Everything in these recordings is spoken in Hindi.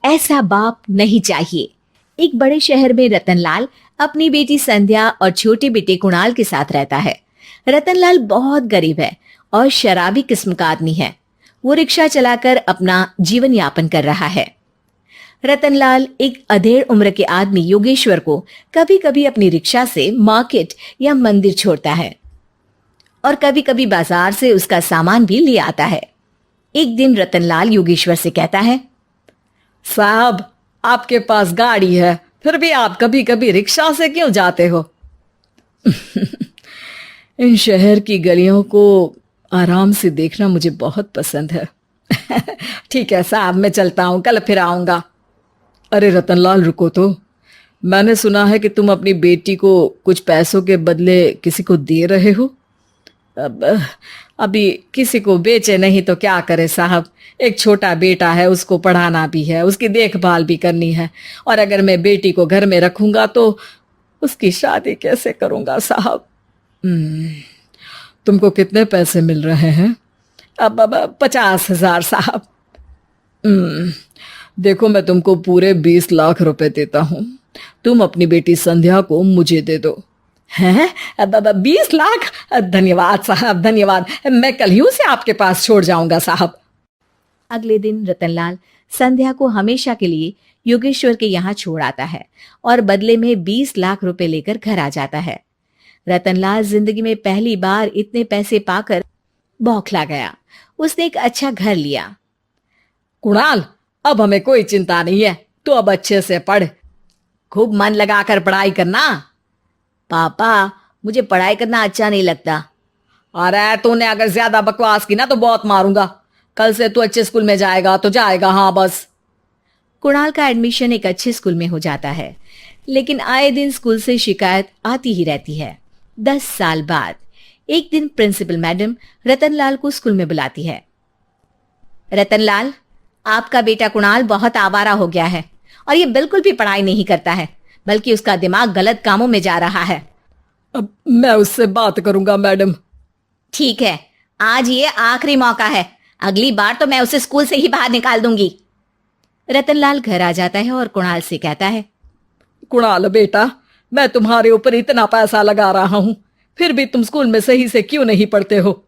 ऐसा बाप नहीं चाहिए। एक बड़े शहर में रतनलाल अपनी बेटी संध्या और छोटे बेटे कुणाल के साथ रहता है। रतनलाल बहुत गरीब है और शराबी किस्म का आदमी है। वो रिक्शा चलाकर अपना जीवन यापन कर रहा है। रतनलाल एक अधेड़ उम्र के आदमी योगेश्वर को कभी कभी अपनी रिक्शा से मार्केट या मंदिर छोड़ता है और कभी कभी बाजार से उसका सामान भी ले आता है। एक दिन रतनलाल योगेश्वर से कहता है, साहब, आपके पास गाड़ी है, फिर भी आप कभी कभी रिक्शा से क्यों जाते हो? इन शहर की गलियों को आराम से देखना मुझे बहुत पसंद है। ठीक है साहब, मैं चलता हूँ, कल फिर आऊंगा। अरे रतनलाल, रुको तो। मैंने सुना है कि तुम अपनी बेटी को कुछ पैसों के बदले किसी को दे रहे हो। अभी किसी को बेचे नहीं तो क्या करे साहब। एक छोटा बेटा है, उसको पढ़ाना भी है, उसकी देखभाल भी करनी है, और अगर मैं बेटी को घर में रखूंगा तो उसकी शादी कैसे करूंगा साहब। तुमको कितने पैसे मिल रहे हैं? अब 50,000 साहब। देखो, मैं तुमको पूरे 20 लाख रुपए देता हूँ। तुम अपनी बेटी संध्या को मुझे दे दो। हैं? अब 20 लाख? धन्यवाद साहब, धन्यवाद। मैं कल ही उसे आपके पास छोड़ जाऊंगा साहब। अगले दिन रतनलाल संध्या को हमेशा के लिए योगेश्वर के यहाँ छोड़ आता है और बदले में 20 लाख रुपए लेकर घर आ जाता है। रतनलाल जिंदगी में पहली बार इतने पैसे पाकर बौखला गया। उसने एक अच्छा घर लिया। कुणाल, अब हमें कोई चिंता नहीं है, तू अब अच्छे से पढ़, खूब मन लगाकर पढ़ाई करना। पापा, मुझे पढ़ाई करना अच्छा नहीं लगता। अरे तूने अगर ज्यादा बकवास की ना तो बहुत मारूंगा। कल से तू अच्छे स्कूल में जाएगा तो जाएगा, हाँ बस। कुणाल का एडमिशन एक अच्छे स्कूल में हो जाता है, लेकिन आए दिन स्कूल से शिकायत आती ही रहती है। 10 साल बाद एक दिन प्रिंसिपल मैडम रतनलाल को स्कूल में बुलाती है। रतनलाल, आपका बेटा कुणाल बहुत आवारा हो गया है और ये बिल्कुल भी पढ़ाई नहीं करता है, बल्कि उसका दिमाग गलत कामों में जा रहा है। अब मैं उससे बात करूंगा मैडम। ठीक है, आज ये आखिरी मौका है, अगली बार तो मैं उसे स्कूल से ही बाहर निकाल दूंगी। रतनलाल घर आ जाता है और कुणाल से कहता है, कुणाल बेटा, मैं तुम्हारे ऊपर इतना पैसा लगा रहा हूं, फिर भी तुम स्कूल में सही से क्यों नहीं पढ़ते हो?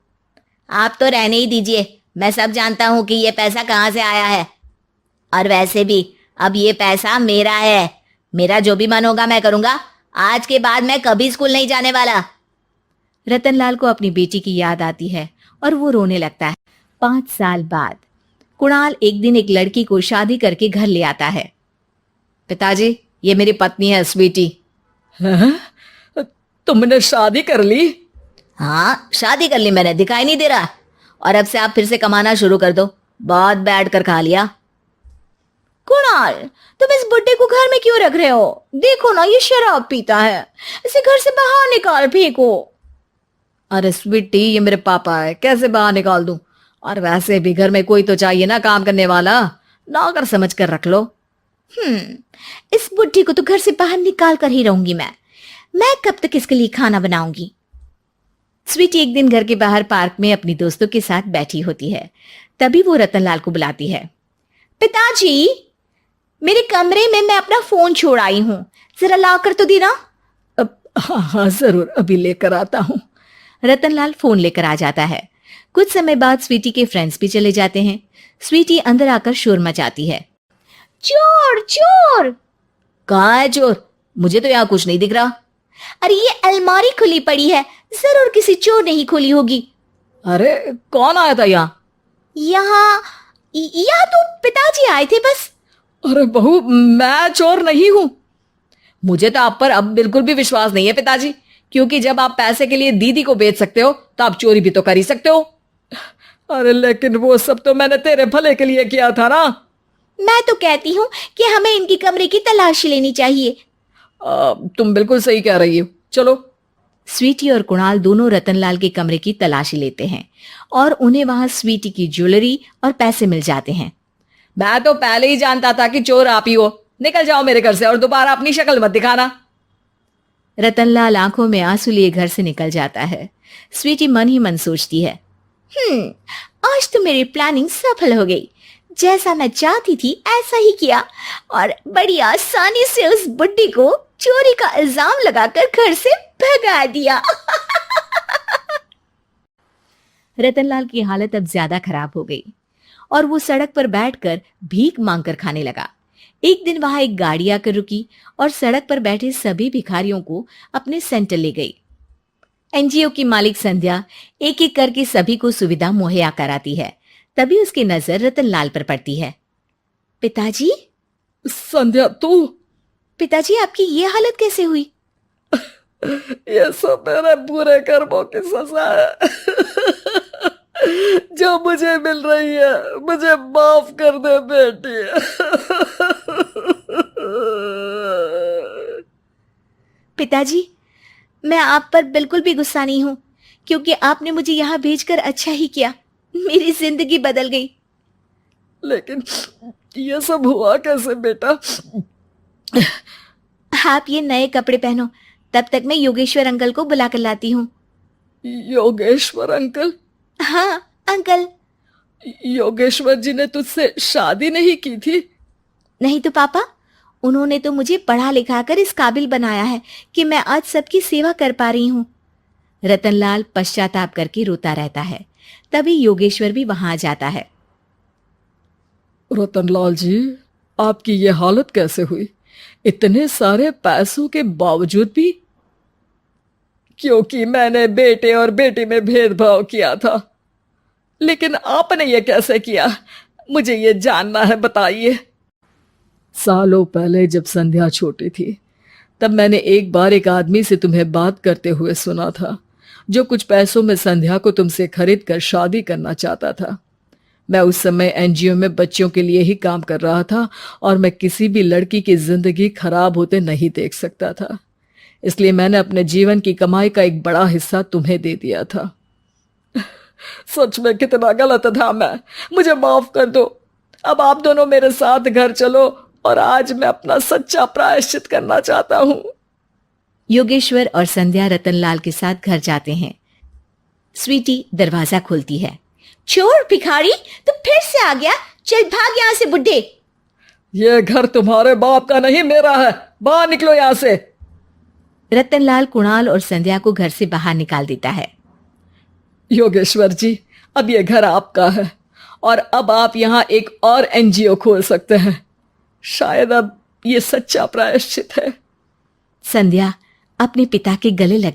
आप तो रहने ही दीजिए, मैं सब जानता हूं कि ये पैसा कहां से आया है। और वैसे भी अब ये पैसा मेरा है, मेरा जो भी मन होगा मैं करूंगा। आज के बाद मैं कभी स्कूल नहीं जाने वाला। रतनलाल को अपनी बेटी की याद आती है और वो रोने लगता है। 5 साल बाद कुणाल एक दिन एक लड़की को शादी करके घर ले आता है। पिताजी, ये मेरी पत्नी है स्वीटी। तुमने शादी कर ली? हाँ, शादी कर ली मैंने, दिखाई नहीं दे रहा? और अब से आप फिर से कमाना शुरू कर दो, बहुत बैठ कर खा लिया। कुणाल, तुम इस बुड्ढे को घर में क्यों रख रहे हो? देखो ना, ये शराब पीता है, इसे घर से बाहर निकाल फेंको। अरे स्वीटी, ये मेरे पापा है, कैसे बाहर निकाल दूं? और वैसे भी घर में कोई तो चाहिए ना काम करने वाला, नौकर समझ कर रख लो। इस बुड्ढी को तो घर से बाहर निकाल कर ही रहूंगी मैं कब तक इसके लिए खाना बनाऊंगी? स्वीटी एक दिन घर के बाहर पार्क में अपनी दोस्तों के साथ बैठी होती है। तभी वो रतनलाल को बुलाती है। पिताजी, मेरे कमरे में मैं अपना फोन छोड़ आई हूँ, जरा ला कर तो देना। हाँ जरूर, अभी लेकर आता हूँ। रतनलाल फोन लेकर आ जाता है। कुछ समय बाद स्वीटी के फ्रेंड्स भी चले जाते हैं। स्वीटी अंदर आकर शोर मचाती है, चोर चोर। कहाँ है चोर? मुझे तो यहाँ कुछ नहीं दिख रहा। अरे ये अलमारी खुली पड़ी है, जरूर किसी चोर ने ही खोली होगी। अरे कौन आया था यहाँ? यहाँ तो पिताजी आए थे बस। अरे बहू, मैं चोर नहीं हूँ। मुझे तो आप पर अब बिल्कुल भी विश्वास नहीं है पिताजी, क्योंकि जब आप पैसे के लिए दीदी को बेच सकते हो तो आप चोरी भी तो कर ही सकते हो। अरे लेकिन वो सब तो मैंने तेरे भले के लिए किया था ना। मैं तो कहती हूँ कि हमें इनकी कमरे की तलाशी लेनी चाहिए। तुम बिल्कुल सही कह रही हो, चलो। स्वीटी और कुणाल दोनों रतनलाल के कमरे की तलाशी लेते हैं और उन्हें वहां स्वीटी की ज्वेलरी और पैसे मिल जाते हैं। मैं तो पहले ही जानता था कि चोर आप ही हो। निकल जाओ मेरे घर से और दोबारा अपनी शक्ल मत दिखाना। रतनलाल आंखों में आंसू लिए घर से निकल जाता है। स्वीटी मन ही मन सोचती है, आज तो मेरी प्लानिंग सफल हो गई। जैसा मैं चाहती थी ऐसा ही किया और बड़ी आसानी से उस बुड्ढी को चोरी का इल्जाम लगाकर घर से भगा दिया। रतनलाल की हालत अब ज्यादा खराब हो गई और वो सड़क पर बैठकर भीख मांगकर खाने लगा। एक दिन वहां एक गाड़ी आकर रुकी और सड़क पर बैठे सभी भिखारियों को अपने सेंटर ले गई। एनजीओ की मालिक संध्या एक एक करके सभी को सुविधा मुहैया कराती है। तभी उसकी नजर रतनलाल पर पड़ती है। पिताजी, संध्या तू? पिताजी आपकी ये हालत कैसे हुई? ये सब मेरे बुरे कर्मों की सजा है जो मुझे मिल रही है। मुझे माफ कर दे बेटी। पिताजी, मैं आप पर बिल्कुल भी गुस्सा नहीं हूं, क्योंकि आपने मुझे यहाँ भेजकर अच्छा ही किया। मेरी जिंदगी बदल गई। लेकिन ये सब हुआ कैसे बेटा? आप ये नए कपड़े पहनो, तब तक मैं योगेश्वर अंकल को बुला कर लाती हूँ। योगेश्वर अंकल? हाँ अंकल। योगेश्वर जी ने तुझसे शादी नहीं की थी? नहीं तो पापा, उन्होंने तो मुझे पढ़ा लिखा कर इस काबिल बनाया है कि मैं आज सबकी सेवा कर पा रही हूँ। रतनलाल पश्चाताप करके रोता रहता है। तभी योगेश्वर भी वहां आ जाता है। रतनलाल जी, आपकी ये हालत कैसे हुई? इतने सारे पैसों के बावजूद भी? क्योंकि मैंने बेटे और बेटी में भेदभाव किया था। लेकिन आपने ये कैसे किया? मुझे ये जानना है, बताइए। सालों पहले जब संध्या छोटी थी, तब मैंने एक बार एक आदमी से तुम्हें बात करते हुए सुना था, जो कुछ पैसों में संध्या को तुमसे खरीद कर शादी करना चाहता था। मैं उस समय एनजीओ में बच्चों के लिए ही काम कर रहा था और मैं किसी भी लड़की की जिंदगी खराब होते नहीं देख सकता था। इसलिए मैंने अपने जीवन की कमाई का एक बड़ा हिस्सा तुम्हें दे दिया था। सच में कितना गलत था मैं। मुझे माफ कर दो। अब आप दोनों मेरे साथ घर चलो और आज मैं अपना सच्चा प्रायश्चित करना चाहता हूं। योगेश्वर और संध्या रतनलाल के साथ घर जाते हैं। स्वीटी दरवाजा खोलती है। चोर भिखारी, तो फिर से आ गया? चल भाग यहाँ से बुड्ढे। ये घर तुम्हारे बाप का नहीं, मेरा है। बाहर निकलो यहाँ से। रतनलाल कुणाल और संध्या को घर से बाहर निकाल देता है। योगेश्वर जी, अब ये घर आपका है और अब आप यहाँ एक और एनजीओ खोल सकते हैं। शायद अब ये सच्चा प्रायश्चित है। संध्या अपने पिता के गले लग